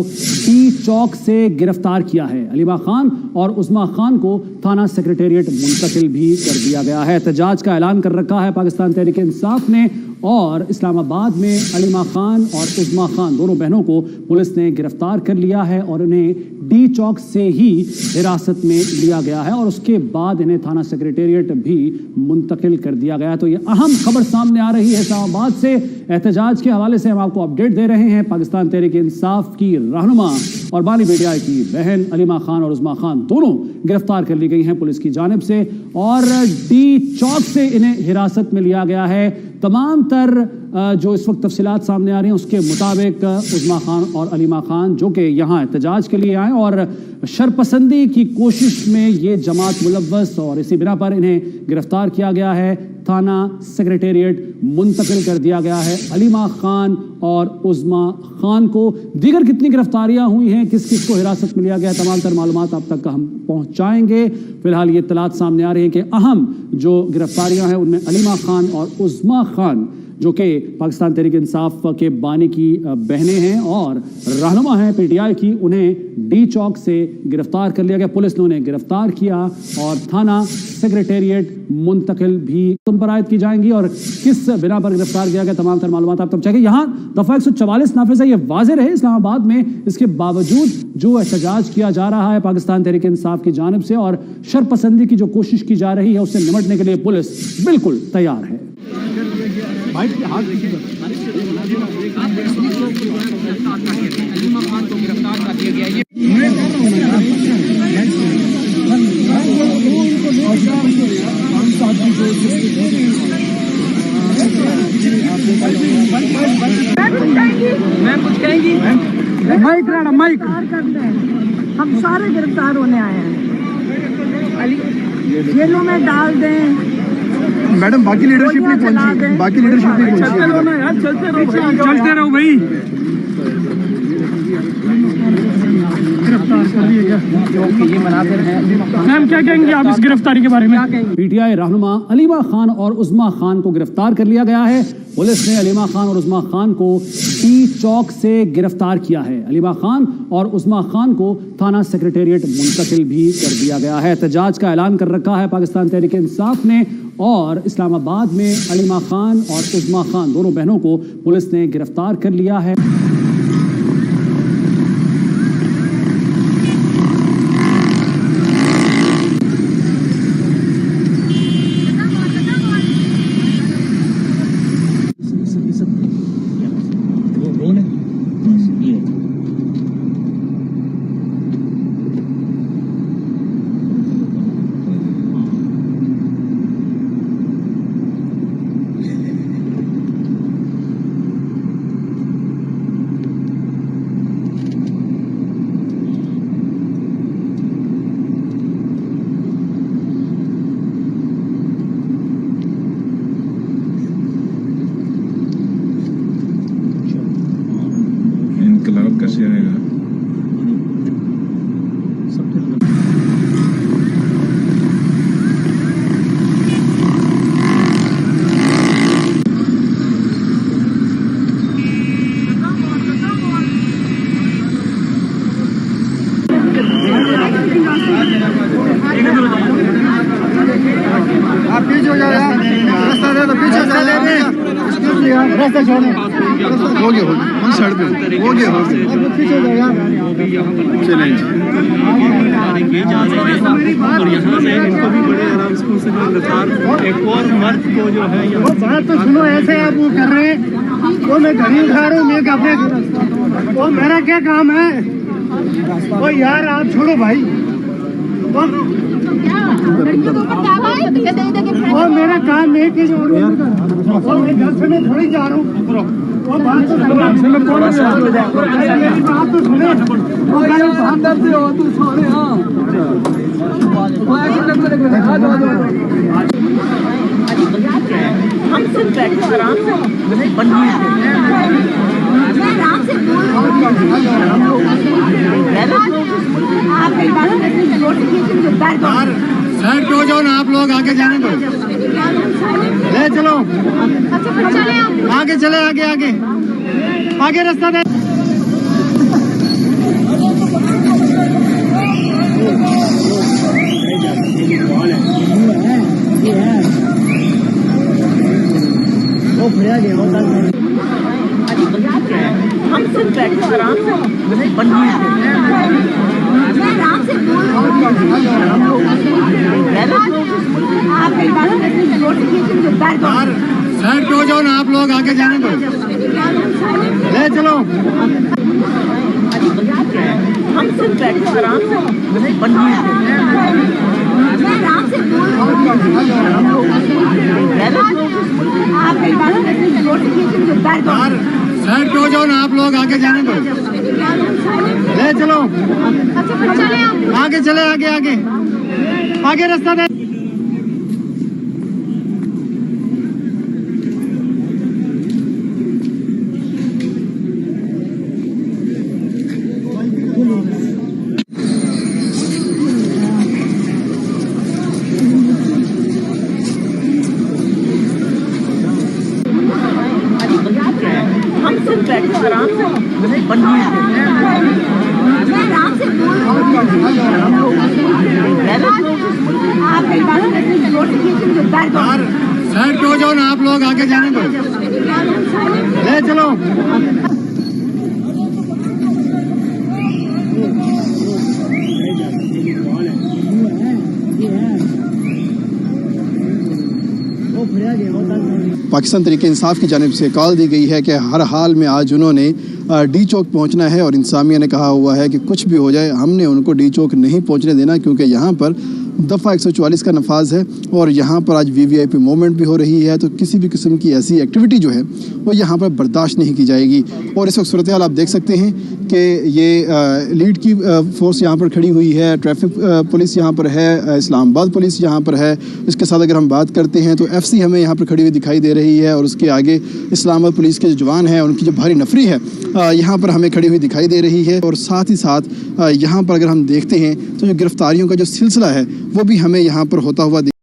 D चौक से गिरफ्तार किया है। अलीमा खान और उस्मा खान को थाना सेक्रेटेरिएट मुंतकिल भी कर दिया गया है। एहतजाज का ऐलान कर रखा है पाकिस्तान तहरीक इंसाफ ने और इस्लामाबाद में अलीमा खान और उस्मा खान दोनों बहनों को पुलिस ने गिरफ्तार कर लिया है और उन्हें डी चौक से ही हिरासत में लिया गया है और उसके बाद इन्हें थाना सेक्रेटेरिएट भी मुंतकिल कर दिया गया। तो ये अहम खबर सामने आ रही है इस्लामाबाद से। एहतजाज के हवाले से हम आपको अपडेट दे रहे हैं। पाकिस्तान तहरीक इंसाफ की रहनुमा और बानी बेटिया की बहन अलीमा खान और उस्मा खान दोनों गिरफ्तार कर ली गई हैं पुलिस की जानिब से और डी चौक से इन्हें हिरासत में लिया गया है। तमाम तर जो इस वक्त तफसीलात सामने आ रही हैं उसके मुताबिक उस्मा खान और अलीमा खान जो कि यहाँ एहतजाज के लिए आए और शरपसंदी की कोशिश में ये जमात मुलव्वस और इसी बिना पर इन्हें गिरफ्तार किया गया है। थाना सेक्रेटेरिएट मुंतकिल कर दिया गया है अलीमा खान और उस्मा खान को। दीगर कितनी गिरफ्तारियां हुई हैं, किस किस को हिरासत में लिया गया है, तमाम तर मालूमात आप तक हम पहुंचाएंगे। फिलहाल ये इत्तलात सामने आ रही है कि अहम जो गिरफ्तारियां हैं उनमें अलीमा खान और उस्मा खान जो कि पाकिस्तान तहरीक इंसाफ के बानी की बहनें हैं और रहनुमा हैं पीटीआई की, उन्हें डी चौक से गिरफ्तार कर लिया गया। पुलिस ने उन्हें गिरफ्तार किया और थाना सेक्रेटेरिएट मुंतकिल भी तुम पर आयद की जाएंगी और किस बिना पर गिरफ्तार किया गया तमाम तर मालूमात आप तक चाहिए। यहाँ दफा 144 नाफिज है, ये वाज़ेह रहे इस्लामाबाद में इसके बावजूद जो एहतजाज किया जा रहा है पाकिस्तान तहरीक इंसाफ की जानिब से और शरपसंदी की जो कोशिश की जा रही है उससे निपटने के लिए पुलिस बिल्कुल तैयार है। अलीमा खान को गिरफ्तार कर दिया गया। मैं कुछ कहेंगी माइक हम सारे गिरफ्तार होने आए हैं, जेलों में डाल दें। मैडम बाकी लीडरशिप नहीं पहुंची, बाकी लीडरशिप नहीं पहुंची। चलते रहो भाई। गिरफ्तार कर लिए ये मनाजिर हैं। मैम क्या कहेंगे आप इस गिरफ्तारी के बारे में? पीटीआई रहनुमा अलीमा खान और उस्मा खान को गिरफ्तार कर लिया गया है। पुलिस ने अलीमा खान और उस्मा खान को डी चौक से गिरफ्तार किया है। अलीमा खान और उस्मा खान को थाना सेक्रेटेरिएट मुंतकिल भी कर दिया गया है। एहतजाज का ऐलान कर रखा है पाकिस्तान तहरीक इंसाफ ने और इस्लामाबाद में अलीमा खान और उस्मा खान दोनों बहनों को पुलिस ने गिरफ्तार कर लिया है। इनकलाब कैसे आएगा? आप पीछे हो जाओ, रास्ता दे दो, पीछे जा रास्ता छोड़ो। हो गया हम सड़क पे हो गया पीछे हो जाओ। चलें ये जा रहे हैं और यहाँ से इनको भी बड़े आराम से गिरफ्तार एक और मर्द को जो है वो बात तो सुनो, ऐसे आप वो कर रहे हैं वो मैं घड़ी उठा रहा हूँ, मैं अपने वो मेरा क्या काम है? वो यार आप छोड़ो भाई, वो मेरा काम है कि वो मैं घर से मैं थोड़ी जा रहा हूँ। वो बात तो मेरी बात तो सुने, हम सिर्फ बैठे आराम से साइड हो जाओ ना आप लोग, आगे जाने दो। ले चलो आगे, चले आगे आगे आगे रास्ता दे। मैं आराम से बोल रही हूँ। आप मेरी बात सुनिए, रोटी खींचेंगे तो बैठ जाओ। साइड पे हो जाओ ना आप लोग, आगे जाने दो, ले चलो। हम सिर्फ बैठे आराम से। मैं आराम से बोल रही हूँ। आप मेरी बात सुनिए, रोटी खींचेंगे तो बैठ जाओ। साइड पे हो जाओ ना आप लोग, आगे जाने दो, ले चलो। अच्छा फिर चले आप। आगे चले, आगे आगे आगे रास्ता दे। हम सिर्फ बैठे आराम से। मैं आराम से बोल रही हूँ। आप मेरी बात सुनिए, रोटी खींचेंगे तो बैठ जाओ। साइड पे हो जाओ ना आप लोग, आगे जाने दो, ले चलो। पाकिस्तान तहरीक इंसाफ की जानिब से कॉल दी गई है कि हर हाल में आज उन्होंने डी चौक पहुंचना है और इंसामिया ने कहा हुआ है कि कुछ भी हो जाए हमने उनको डी चौक नहीं पहुंचने देना, क्योंकि यहाँ पर दफ़ा 144 का नफाज है और यहाँ पर आज VVIP मूवमेंट भी हो रही है, तो किसी भी किस्म की ऐसी एक्टिविटी जो है वो यहाँ पर बर्दाश्त नहीं की जाएगी। और इस वक्त सूरत हाल आप देख सकते हैं कि ये लीड की फोर्स यहाँ पर खड़ी हुई है, ट्रैफिक पुलिस यहाँ पर है, इस्लामाबाद पुलिस यहाँ पर है। इसके साथ अगर हम बात करते हैं तो FC हमें यहाँ पर खड़ी हुई दिखाई दे रही है और उसके आगे इस्लामाबाद पुलिस के जो जवान हैं उनकी जो भारी नफरी है यहाँ पर हमें खड़ी हुई दिखाई दे रही है। और साथ ही साथ यहाँ पर अगर हम देखते हैं तो जो गिरफ्तारियों का जो सिलसिला है वो भी हमें यहाँ पर होता हुआ